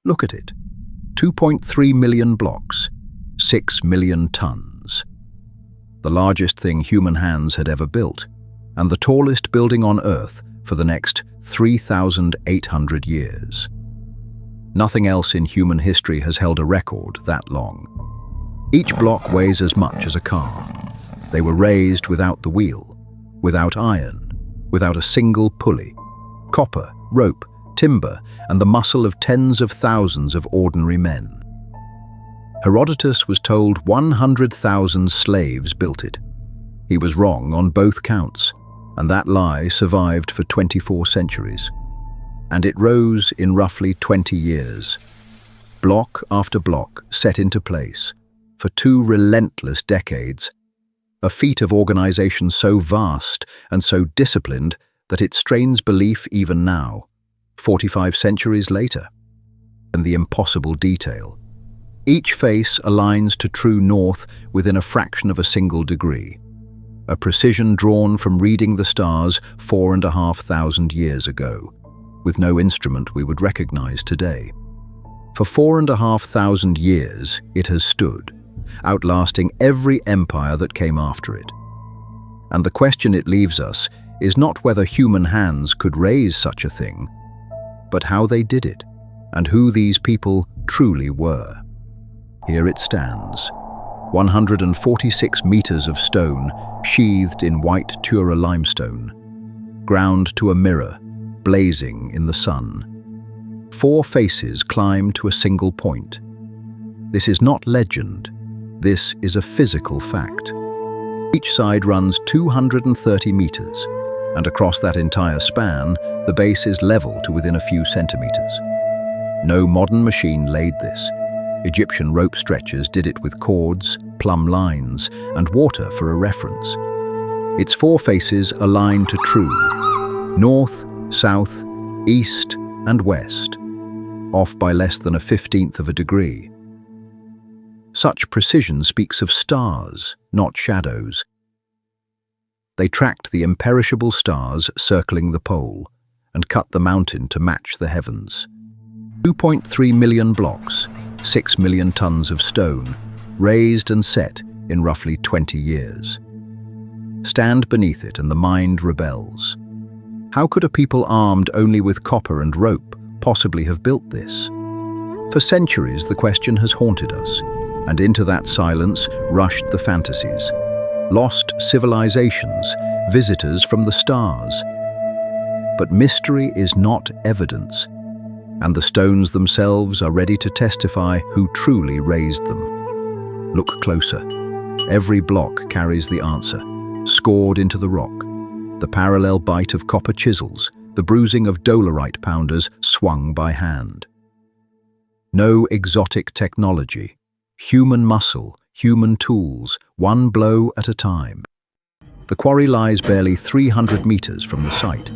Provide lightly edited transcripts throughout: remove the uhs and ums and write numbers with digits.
Look at it. 2.3 million blocks, 6 million tons. The largest thing human hands had ever built, and the tallest building on Earth for the next 3,800 years. Nothing else in human history has held a record that long. Each block weighs as much as a car. They were raised without the wheel, without iron, without a single pulley. Copper, rope, timber, and the muscle of tens of thousands of ordinary men. Herodotus was told 100,000 slaves built it. He was wrong on both counts, and that lie survived for 24 centuries. And it rose in roughly 20 years. Block after block set into place, for 2 relentless decades, a feat of organization so vast and so disciplined that it strains belief even now, 45 centuries later. And the impossible detail. Each face aligns to true north within a fraction of a single degree, a precision drawn from reading the stars 4,500 years ago, with no instrument we would recognize today. For 4,500 years it has stood, outlasting every empire that came after it. And the question it leaves us is not whether human hands could raise such a thing, but how they did it, and who these people truly were. Here it stands, 146 meters of stone sheathed in white Tura limestone, ground to a mirror, blazing in the sun. 4 faces climb to a single point. This is not legend, this is a physical fact. Each side runs 230 meters, and across that entire span, the base is level to within a few centimeters. No modern machine laid this. Egyptian rope stretchers did it with cords, plumb lines, and water for a reference. Its 4 faces align to true, north, south, east, and west, off by less than a 15th of a degree. Such precision speaks of stars, not shadows. They tracked the imperishable stars circling the pole and cut the mountain to match the heavens. 2.3 million blocks, 6 million tons of stone, raised and set in roughly 20 years. Stand beneath it and the mind rebels. How could a people armed only with copper and rope possibly have built this? For centuries the question has haunted us, and into that silence rushed the fantasies. Lost civilizations, visitors from the stars. But mystery is not evidence, and the stones themselves are ready to testify who truly raised them. Look closer. Every block carries the answer, scored into the rock. The parallel bite of copper chisels, the bruising of dolerite pounders swung by hand. No exotic technology, human muscle, human tools, one blow at a time. The quarry lies barely 300 meters from the site.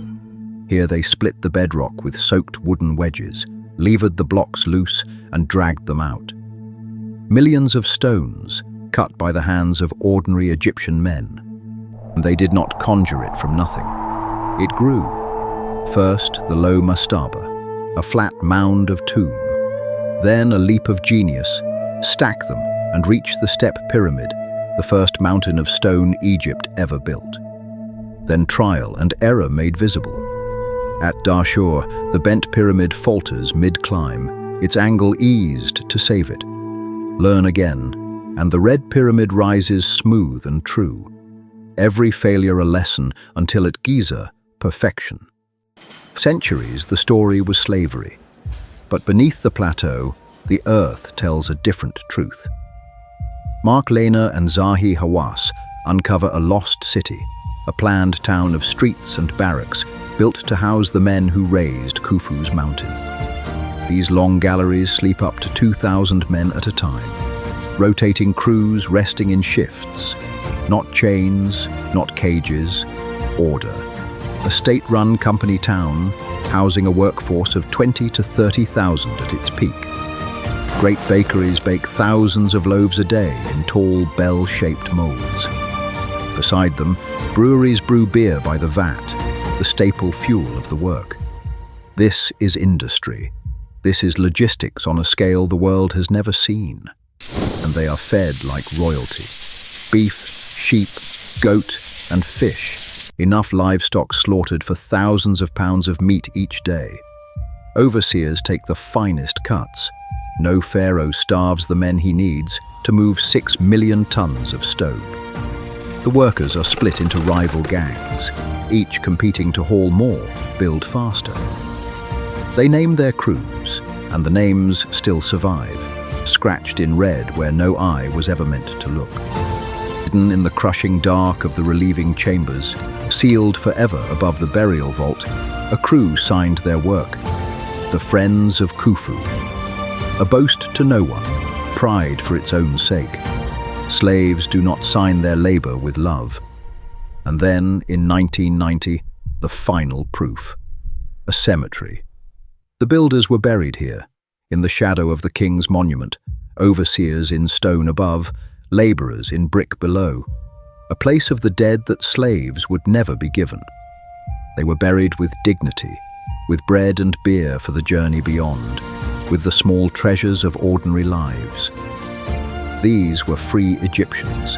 Here they split the bedrock with soaked wooden wedges, levered the blocks loose, and dragged them out. Millions of stones, cut by the hands of ordinary Egyptian men. And they did not conjure it from nothing. It grew. First, the low mastaba, a flat mound of tomb. Then a leap of genius, stack them and reach the step pyramid, the first mountain of stone Egypt ever built. Then trial and error made visible. At Dashur, the bent pyramid falters mid-climb, its angle eased to save it. Learn again, and the red pyramid rises smooth and true. Every failure a lesson until at Giza, perfection. Centuries the story was slavery, but beneath the plateau, the earth tells a different truth. Mark Lehner and Zahi Hawass uncover a lost city, a planned town of streets and barracks built to house the men who raised Khufu's mountain. These long galleries sleep up to 2,000 men at a time, rotating crews resting in shifts. Not chains, not cages, order. A state-run company town housing a workforce of 20 to 30,000 at its peak. Great bakeries bake thousands of loaves a day in tall, bell-shaped molds. Beside them, breweries brew beer by the vat, the staple fuel of the work. This is industry, This is logistics on a scale the world has never seen. And they are fed like royalty. Beef, sheep, goat, and fish. Enough livestock slaughtered for thousands of pounds of meat each day. Overseers take the finest cuts. No pharaoh starves the men he needs to move 6 million tons of stone. The workers are split into rival gangs, each competing to haul more, build faster. They name their crews, and the names still survive, scratched in red where no eye was ever meant to look. Hidden in the crushing dark of the relieving chambers, sealed forever above the burial vault, a crew signed their work, the Friends of Khufu. A boast to no one, pride for its own sake. Slaves do not sign their labor with love. And then, in 1990, the final proof. A cemetery. The builders were buried here, in the shadow of the king's monument, overseers in stone above, laborers in brick below. A place of the dead that slaves would never be given. They were buried with dignity, with bread and beer for the journey beyond, with the small treasures of ordinary lives. These were free Egyptians,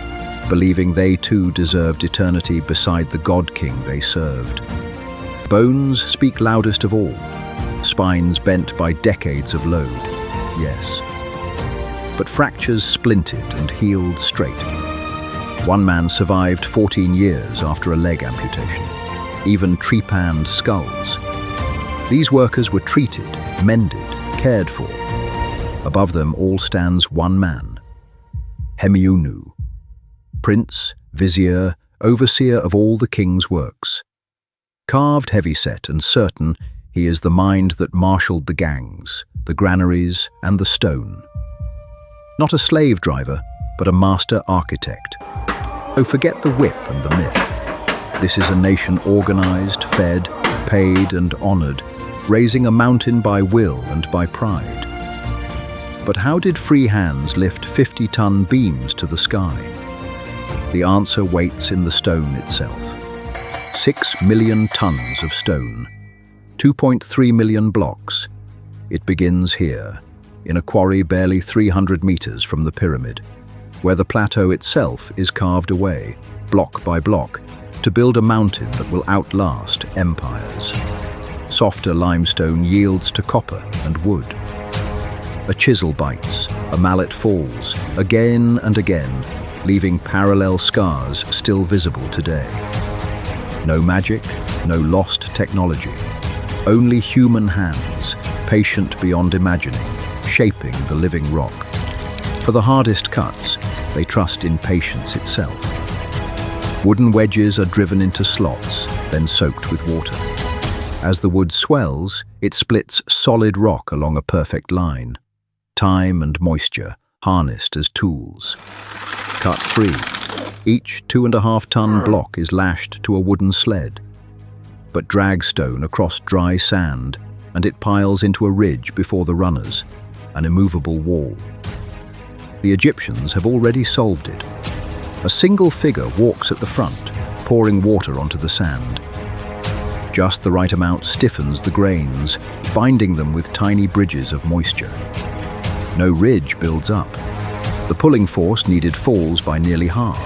believing they too deserved eternity beside the God-King they served. Bones speak loudest of all, spines bent by decades of load, yes. But fractures splintered and healed straight. One man survived 14 years after a leg amputation, even trepanned skulls. These workers were treated, mended, cared for. Above them all stands one man, Hemiunu, prince, vizier, overseer of all the king's works. Carved heavyset and certain, he is the mind that marshalled the gangs, the granaries, and the stone. Not a slave driver, but a master architect. So forget the whip and the myth. This is a nation organized, fed, paid, and honored, raising a mountain by will and by pride. But how did free hands lift 50-ton beams to the sky? The answer waits in the stone itself. 6 million tons of stone, 2.3 million blocks. It begins here, in a quarry barely 300 meters from the pyramid, where the plateau itself is carved away, block by block, to build a mountain that will outlast empires. Softer limestone yields to copper and wood. A chisel bites, a mallet falls, again and again, leaving parallel scars still visible today. No magic, no lost technology. Only human hands, patient beyond imagining, shaping the living rock. For the hardest cuts, they trust in patience itself. Wooden wedges are driven into slots, then soaked with water. As the wood swells, it splits solid rock along a perfect line. Time and moisture harnessed as tools. Cut free. Each 2.5-ton block is lashed to a wooden sled. But drag stone across dry sand, and it piles into a ridge before the runners, an immovable wall. The Egyptians have already solved it. A single figure walks at the front, pouring water onto the sand. Just the right amount stiffens the grains, binding them with tiny bridges of moisture. No ridge builds up. The pulling force needed falls by nearly half.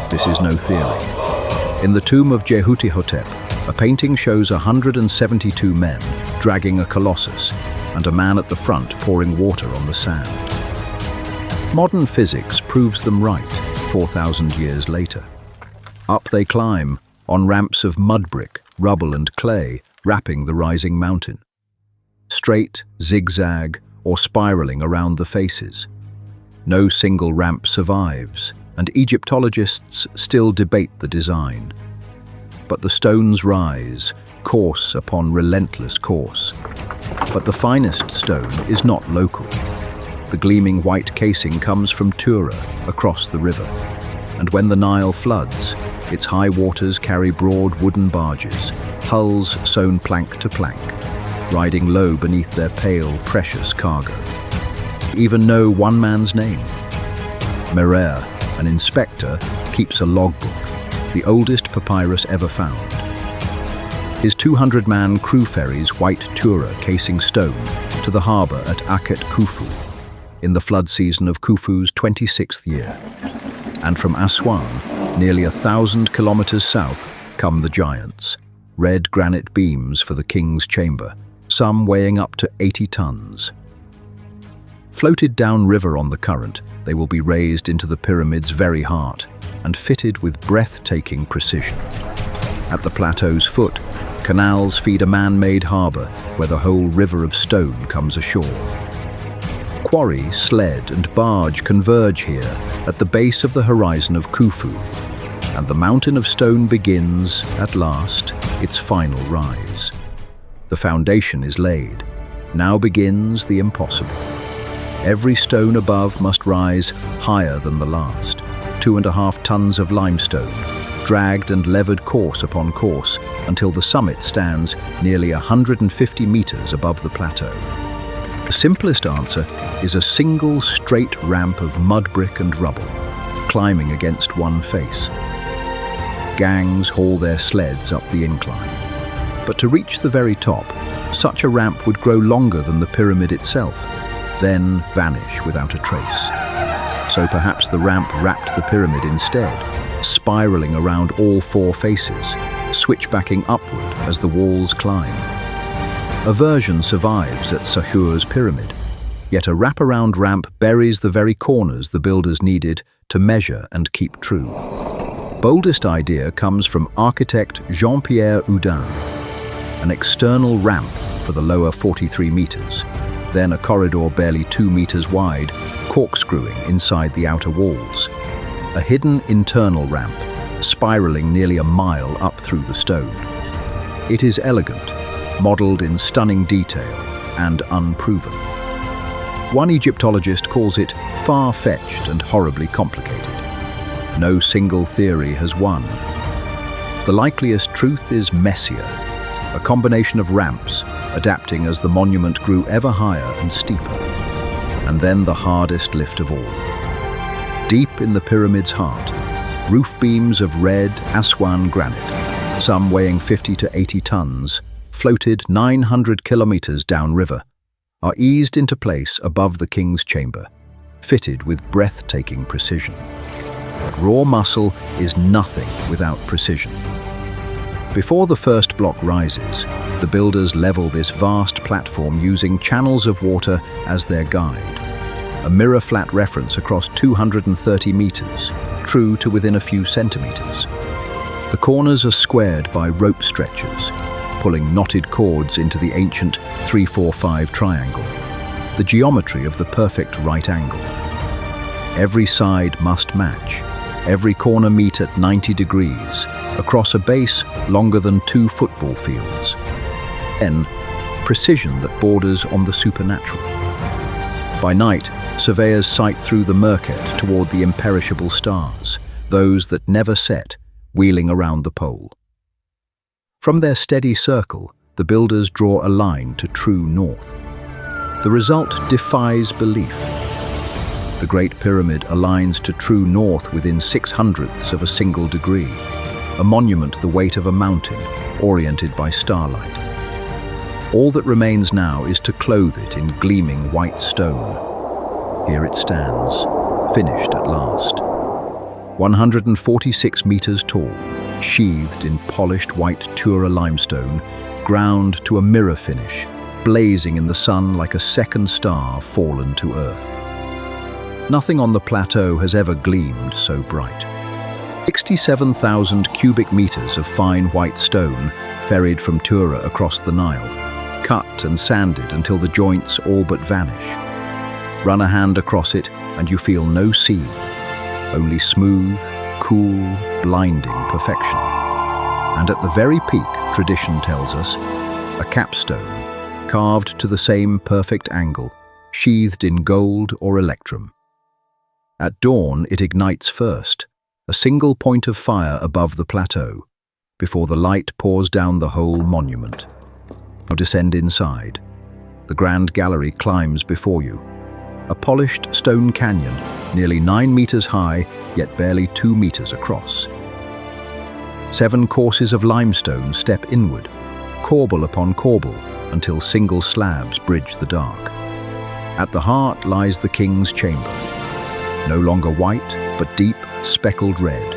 This is no theory. In the tomb of Jehutihotep, a painting shows 172 men dragging a colossus, and a man at the front pouring water on the sand. Modern physics proves them right 4,000 years later. Up they climb, on ramps of mud brick, rubble and clay, wrapping the rising mountain. Straight, zigzag, or spiraling around the faces. No single ramp survives, and Egyptologists still debate the design. But the stones rise, course upon relentless course. But the finest stone is not local. The gleaming white casing comes from Tura, across the river. And when the Nile floods, its high waters carry broad wooden barges, hulls sewn plank to plank, riding low beneath their pale, precious cargo. Even know one man's name. Merer, an inspector, keeps a logbook, the oldest papyrus ever found. His 200-man crew ferries white Tura casing stone to the harbour at Akhet Khufu, in the flood season of Khufu's 26th year. And from Aswan, nearly 1,000 kilometres south, come the giants, red granite beams for the king's chamber, some weighing up to 80 tons. Floated downriver on the current, they will be raised into the pyramid's very heart and fitted with breathtaking precision. At the plateau's foot, canals feed a man-made harbour where the whole river of stone comes ashore. Quarry, sled and barge converge here at the base of the horizon of Khufu, and the mountain of stone begins, at last, its final rise. The foundation is laid. Now begins the impossible. Every stone above must rise higher than the last. 2.5 tons of limestone, dragged and levered course upon course until the summit stands nearly 150 meters above the plateau. The simplest answer is a single straight ramp of mud brick and rubble, climbing against one face. Gangs haul their sleds up the incline. But to reach the very top, such a ramp would grow longer than the pyramid itself, then vanish without a trace. So perhaps the ramp wrapped the pyramid instead, spiraling around all 4 faces, switchbacking upward as the walls climb. A version survives at Sahur's pyramid, yet a wraparound ramp buries the very corners the builders needed to measure and keep true. Boldest idea comes from architect Jean-Pierre Houdin, an external ramp for the lower 43 meters, then a corridor barely 2 meters wide, corkscrewing inside the outer walls. A hidden internal ramp, spiraling nearly a mile up through the stone. It is elegant, modeled in stunning detail and unproven. One Egyptologist calls it far-fetched and horribly complicated. No single theory has won. The likeliest truth is messier, a combination of ramps, adapting as the monument grew ever higher and steeper. And then the hardest lift of all. Deep in the pyramid's heart, roof beams of red Aswan granite, some weighing 50 to 80 tons, floated 900 kilometers downriver, are eased into place above the king's chamber, fitted with breathtaking precision. Raw muscle is nothing without precision. Before the first block rises, the builders level this vast platform using channels of water as their guide. A mirror-flat reference across 230 meters, true to within a few centimeters. The corners are squared by rope stretchers, pulling knotted cords into the ancient 3-4-5 triangle, the geometry of the perfect right angle. Every side must match, every corner meet at 90 degrees, across a base longer than 2 football fields. Then, precision that borders on the supernatural. By night, surveyors sight through the murket toward the imperishable stars, those that never set, wheeling around the pole. From their steady circle, the builders draw a line to true north. The result defies belief. The Great Pyramid aligns to true north within 6/100ths of a single degree, a monument the weight of a mountain, oriented by starlight. All that remains now is to clothe it in gleaming white stone. Here it stands, finished at last. 146 meters tall, sheathed in polished white Tura limestone, ground to a mirror finish, blazing in the sun like a second star fallen to earth. Nothing on the plateau has ever gleamed so bright. 67,000 cubic meters of fine white stone ferried from Tura across the Nile, cut and sanded until the joints all but vanish. Run a hand across it and you feel no seam, only smooth, cool, blinding perfection. And at the very peak, tradition tells us, a capstone, carved to the same perfect angle, sheathed in gold or electrum. At dawn, it ignites first, a single point of fire above the plateau, before the light pours down the whole monument. Now descend inside. The grand gallery climbs before you. A polished stone canyon, nearly 9 meters high, yet barely 2 meters across. 7 courses of limestone step inward, corbel upon corbel, until single slabs bridge the dark. At the heart lies the king's chamber, no longer white, but deep, speckled red.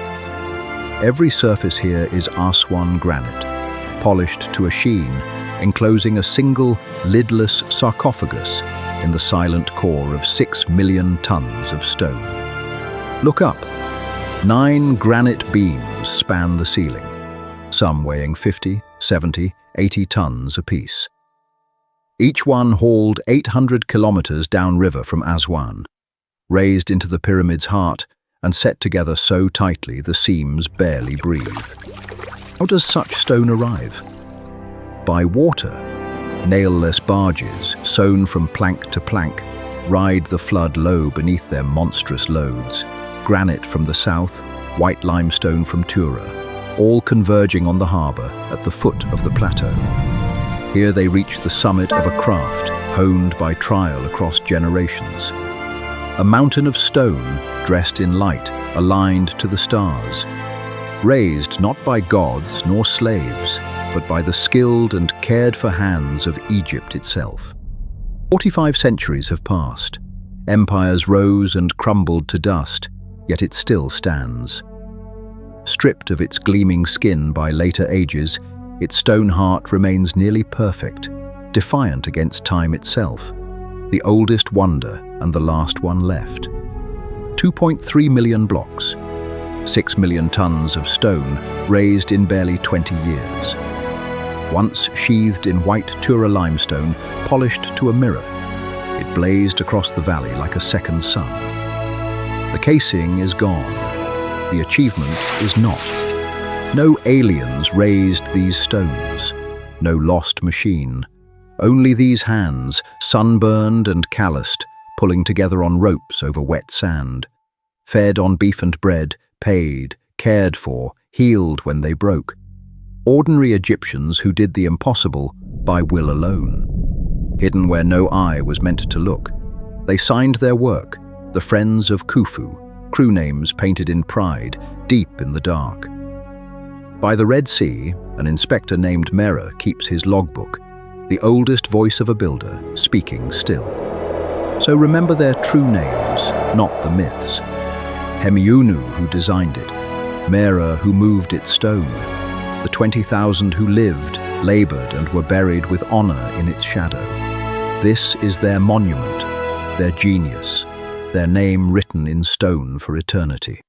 Every surface here is Aswan granite, polished to a sheen, enclosing a single, lidless sarcophagus in the silent core of 6 million tons of stone. Look up. 9 granite beams span the ceiling, some weighing 50, 70, 80 tons apiece. Each one hauled 800 kilometers downriver from Aswan, raised into the pyramid's heart and set together so tightly the seams barely breathe. How does such stone arrive? By water. Nail-less barges, sewn from plank to plank, ride the flood low beneath their monstrous loads. Granite from the south, white limestone from Tura, all converging on the harbour at the foot of the plateau. Here they reach the summit of a craft, honed by trial across generations. A mountain of stone, dressed in light, aligned to the stars. Raised not by gods nor slaves, but by the skilled and cared-for hands of Egypt itself. 45 centuries have passed. Empires rose and crumbled to dust, yet it still stands. Stripped of its gleaming skin by later ages, its stone heart remains nearly perfect, defiant against time itself, the oldest wonder and the last one left. 2.3 million blocks, 6 million tons of stone raised in barely 20 years. Once sheathed in white Tura limestone, polished to a mirror, it blazed across the valley like a second sun. The casing is gone. The achievement is not. No aliens raised these stones. No lost machine. Only these hands, sunburned and calloused, pulling together on ropes over wet sand. Fed on beef and bread, paid, cared for, healed when they broke. Ordinary Egyptians who did the impossible by will alone. Hidden where no eye was meant to look. They signed their work, the Friends of Khufu, crew names painted in pride, deep in the dark. By the Red Sea, an inspector named Mera keeps his logbook, the oldest voice of a builder, speaking still. So remember their true names, not the myths. Hemiunu, who designed it, Mera, who moved its stone, the 20,000 who lived, labored, and were buried with honor in its shadow. This is their monument, their genius, their name written in stone for eternity.